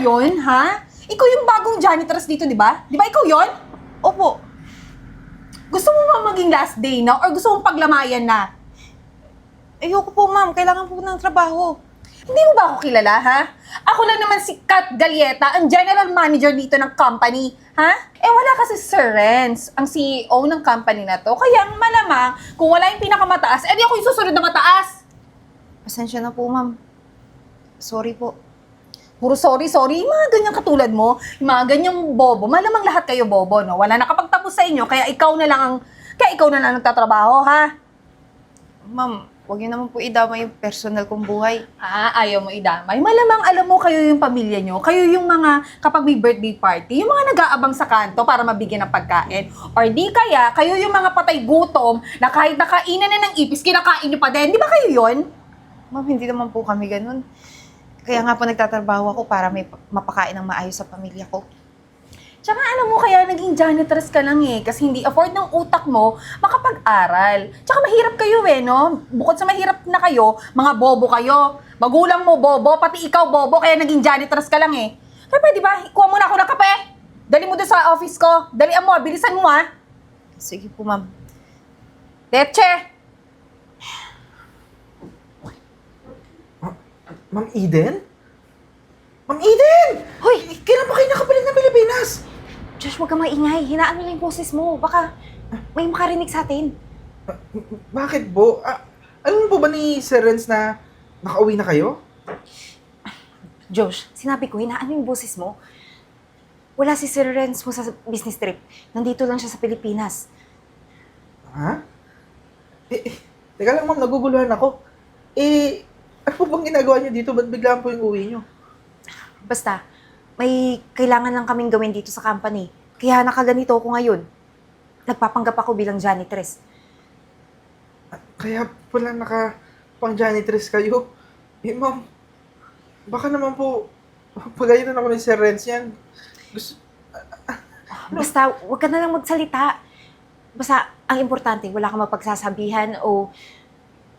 yun, ha? Ikaw yung bagong janitress dito, di ba? Di ba ikaw yun? Opo. Gusto mo ba maging last day na or gusto mong paglamayan na? Ayoko po, ma'am. Kailangan po ng trabaho. Hindi mo ba ako kilala, ha? Ako lang naman si Kat Galieta, ang general manager dito ng company, ha? Eh wala kasi si Sir Renz, ang CEO ng company na to. Kaya ang malamang, kung wala yung pinakamataas, edi ako yung susunod na mataas. Pasensya na po, ma'am. Sorry po. Puro sorry. Yung mga ganyang katulad mo, yung mga ganyang bobo, malamang lahat kayo bobo, no? Wala nakapagtapos sa inyo, kaya ikaw na lang nagtatrabaho, ha? Ma'am, huwag niyo naman po idama yung personal kong buhay. Ayaw mo idamay. Malamang alam mo kayo yung pamilya nyo, kayo yung mga, kapag may birthday party, yung mga nag-aabang sa kanto para mabigyan ng pagkain. Or di kaya, kayo yung mga patay gutom na kahit nakainan na ng ipis, kinakain nyo pa din. Di ba kayo yun? Ma'am, hindi naman po kami ganun. Kaya nga po nagtatrabaho ako para may mapakain ng maayos sa pamilya ko. Tsaka alam mo, kaya naging janitress ka lang eh, kasi hindi afford ng utak mo makapag-aral. Tsaka mahirap kayo eh, no? Bukod sa mahirap na kayo, mga bobo kayo. Magulang mo bobo, pati ikaw bobo, kaya naging janitress ka lang eh. Kaya pwede ba, ikuha mo na ako ng kape? Dali mo doon sa office ko. Dalian mo, bilisan mo ha. Sige po, ma'am. Leche! Ma'am Eden? Ma'am Eden! Hoy! Kailan pa kayo nakabalik ng Pilipinas? Josh, huwag kang maingay. Hinaan mo lang yung boses mo. Baka may makarinig sa atin. Bakit po? Alam po ba ni Sir Renz na nakauwi na kayo? Josh, sinabi ko, hinaan mo yung boses mo. Wala si Sir Renz mo sa business trip. Nandito lang siya sa Pilipinas. Ha? Teka lang ma'am, naguguluhan ako. Ano po bang ginagawa niyo dito? Ba't biglaan po yung uwi niyo? Basta, may kailangan lang kaming gawin dito sa company. Kaya nakaganito ako ngayon. Nagpapanggap ako bilang janitress. Kaya pala pang-janitress kayo. Ma'am, baka naman po, pagayitan ako ni Sir Renz yan. Gusto, Basta, huwag ka na lang magsalita. Basta, ang importante, wala kang mapagsasabihan o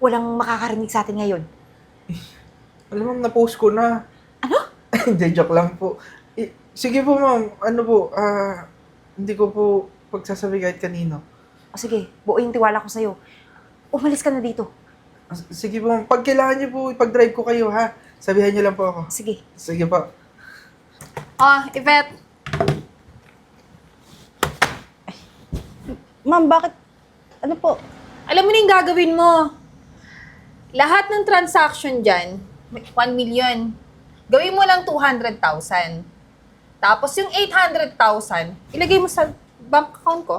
walang makakarinig sa atin ngayon. alam ma'am, na-post ko na. Ano? Hindi, joke lang po. Sige po ma'am, ano po, hindi ko po pagsasabi kahit kanino. O sige, buo yung tiwala ko sa'yo. Umalis ka na dito. Sige po ma'am, pag kailangan niyo po, ipag-drive ko kayo ha. Sabihan niyo lang po ako. Sige. Sige po. Yvette. Ma'am, bakit? Ano po? Alam mo na yung gagawin mo. Lahat ng transaction dyan, 1 million. Gawin mo lang 200,000. Tapos yung 800,000, ilagay mo sa bank account ko.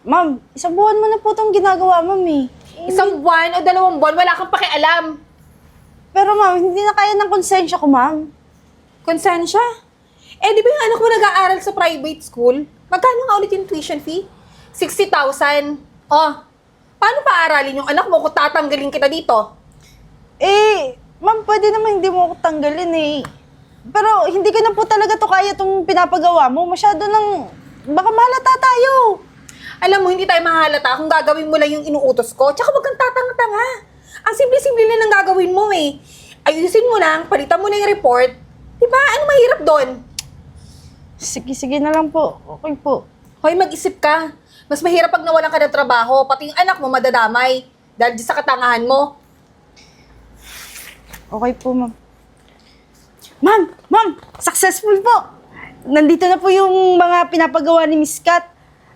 Ma'am, isang buwan mo na po itong ginagawa, ma'am eh. Isang buwan o 2 buwan, wala kang pakialam. Pero ma'am, hindi na kaya ng konsensya ko, ma'am. Konsensya? Di ba yung anak mo nag-aaral sa private school? Magkano nga ulit yung tuition fee? 60,000. Paano paaralin yung anak mo kung tatanggalin kita dito? Ma'am, pwede naman hindi mo ako tanggalin eh. Pero hindi ko na po talaga to kaya itong pinapagawa mo. Masyado nang, baka malata tayo. Alam mo, hindi tayo mahalata kung gagawin mo lang yung inuutos ko. Tsaka wag kang tatanga-tanga. Ang simple-simple lang ng gagawin mo eh. Ayusin mo lang, palitan mo na yung report. Diba? Ano mahirap doon? Sige na lang po. Okay po. Hoy, mag-isip ka. Mas mahirap pag nawalan ka ng trabaho, pati yung anak mo madadamay. Dahil sa katangahan mo. Okay po, ma'am. Ma'am! Successful po! Nandito na po yung mga pinapagawa ni Miss Kat.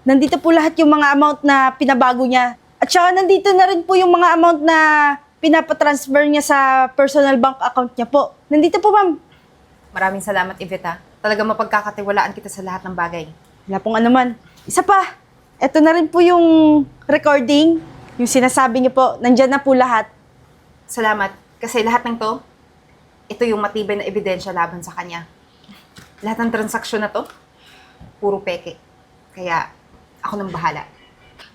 Nandito po lahat yung mga amount na pinabago niya. At saka nandito na rin po yung mga amount na pinapatransfer niya sa personal bank account niya po. Nandito po, ma'am. Maraming salamat, Iveta. Talaga mapagkakatiwalaan kita sa lahat ng bagay. Wala pong anuman. Isa pa, eto na rin po yung recording. Yung sinasabi niyo po, nandyan na po lahat. Salamat. Kasi lahat ng to, ito yung matibay na ebidensya laban sa kanya. Lahat ng transaksyon na to, puro peke. Kaya, ako nang bahala.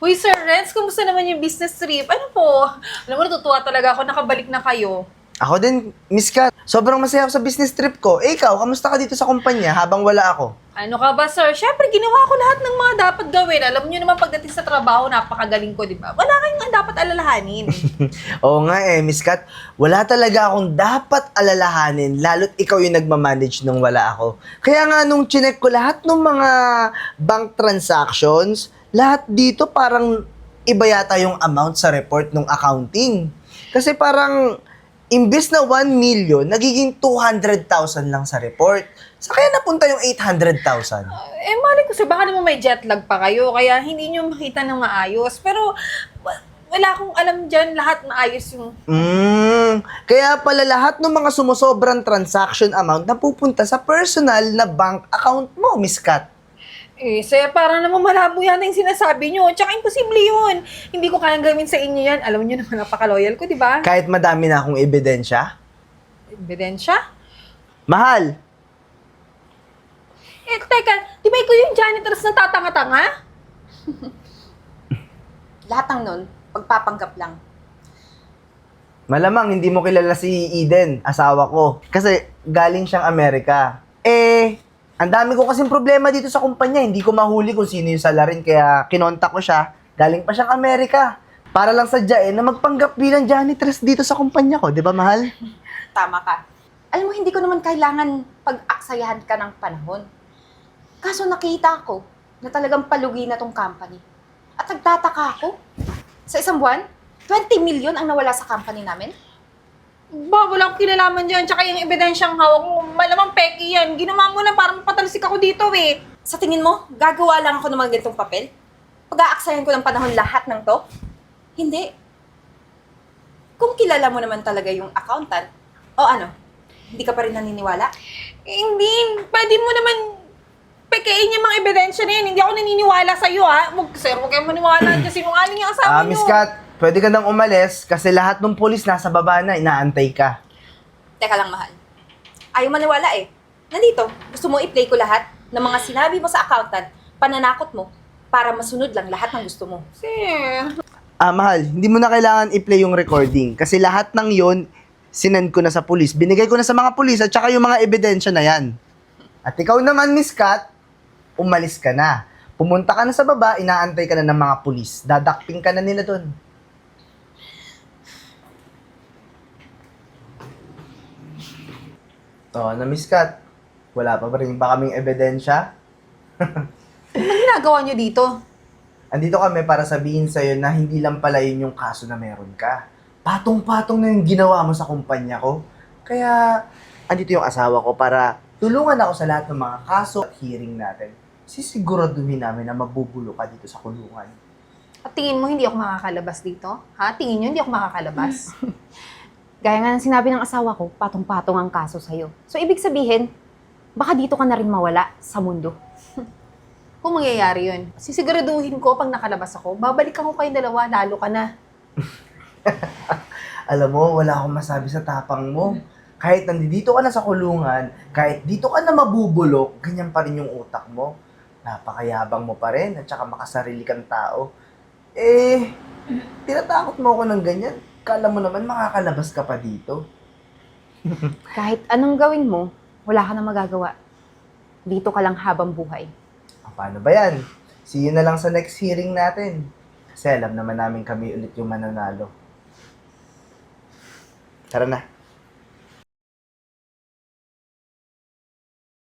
Uy, Sir Renz, kumusta naman yung business trip? Ano po? Alam mo, natutuwa talaga ako, nakabalik na kayo. Ako din, Miss Kat. Sobrang masaya ako sa business trip ko. Ikaw, kamusta ka dito sa kumpanya habang wala ako? Ano ka ba, sir? Siyempre, ginawa ko lahat ng mga dapat gawin. Alam niyo naman, pagdating sa trabaho, napakagaling ko, di ba? Wala kayong dapat alalahanin. Oo nga Miss Kat, wala talaga akong dapat alalahanin, lalo't ikaw yung nagmamanage nung wala ako. Kaya nga nung chinek ko lahat ng mga bank transactions, lahat dito parang iba yata yung amount sa report ng accounting. Kasi parang imbes na 1 million, nagiging 200,000 lang sa report. Sa kaya napunta yung 800,000. Mali ko baka naman may jet lag pa kayo, kaya hindi nyo makita ng maayos. Pero, wala akong alam dyan, lahat maayos yung... Kaya pala lahat ng mga sumusobrang transaction amount napupunta sa personal na bank account mo, Miss Kat. Sir, parang naman malabo yan yung sinasabi nyo. Tsaka imposible yun. Hindi ko kayang gawin sa inyo yan. Alam nyo naman, napaka-loyal ko, di ba? Kahit madami na akong ebidensya. Ebidensya? Mahal, Teka, di ba ikaw yung janitors na tatanga-tanga? Lahat ng nun, pagpapanggap lang. malamang hindi mo kilala si Eden, asawa ko. Kasi galing siyang Amerika. Ang dami ko kasing problema dito sa kumpanya. Hindi ko mahuli kung sino yung salarin, kaya kinontak ko siya. Galing pa siyang Amerika. Para lang sadyain na magpanggap bilang janitress dito sa kumpanya ko. Di ba, mahal? Tama ka. Alam mo, hindi ko naman kailangan pag-aksayahan ka ng panahon. Kaso nakita ko na talagang palugi na tong company. At nagtataka ako. Sa isang buwan, 20 million ang nawala sa company namin. Ba, wala akong kinalaman dyan. Tsaka yung ebidensyang hawak mo, malamang peki yan. Ginawa mo na parang patalsik ako dito eh. Sa tingin mo, gagawa lang ako ng mga ganitong papel? Pag-aaksayan ko ng panahon lahat ng to? Hindi. Kung kilala mo naman talaga yung accountant, o ano, hindi ka pa rin naniniwala? Hindi, pwede mo naman pekein yung mga ebidensya na yan. Hindi ako naniniwala sa'yo ha. Sir, huwag kayong maniwala dyan. Sinungaling yung asawa Miss nyo. Kat, pwede ka nang umalis kasi lahat ng pulis nasa baba na, inaantay ka. Teka lang, mahal. Ayaw maniwala eh. Nandito, gusto mo i-play ko lahat ng mga sinabi mo sa accountant, pananakot mo, para masunod lang lahat ng gusto mo. Sir. Mahal, hindi mo na kailangan i-play yung recording kasi lahat ng yon sinend ko na sa pulis. Binigay ko na sa mga pulis at saka yung mga ebidensya na yan. At ikaw naman, Miss Kat, umalis ka na. Pumunta ka na sa baba, inaantay ka na ng mga pulis. Dadakping ka na nila doon. Na Miss Kat, wala pa rin ba kaming ebidensya? Anong ginagawa nyo dito? Andito kami para sabihin sa'yo na hindi lang pala yun yung kaso na meron ka. Patong-patong na yung ginawa mo sa kumpanya ko. Kaya, andito yung asawa ko para tulungan ako sa lahat ng mga kaso at hearing natin. Sisiguraduhin namin na mabubulo ka dito sa kulungan. At tingin mo hindi ako makakalabas dito? Ha? Tingin nyo hindi ako makakalabas? Gaya nga ng sinabi ng asawa ko, patong-patong ang kaso sa'yo. So, ibig sabihin, baka dito ka na rin mawala sa mundo. Kung mangyayari yun, sisiguraduhin ko pag nakalabas ako, babalikan ko kayong dalawa, lalo ka na. Alam mo, wala akong masabi sa tapang mo. Kahit nandito ka na sa kulungan, kahit dito ka na mabubulok, ganyan pa rin yung utak mo. Napakayabang mo pa rin at saka makasarili kang tao. Tinatakot mo ako ng ganyan. Kala mo naman makakalabas ka pa dito. Kahit anong gawin mo, wala ka na magagawa. Dito ka lang habang buhay. Paano ba yan? See you na lang sa next hearing natin. Kasi alam naman namin kami ulit yung mananalo. Tara na.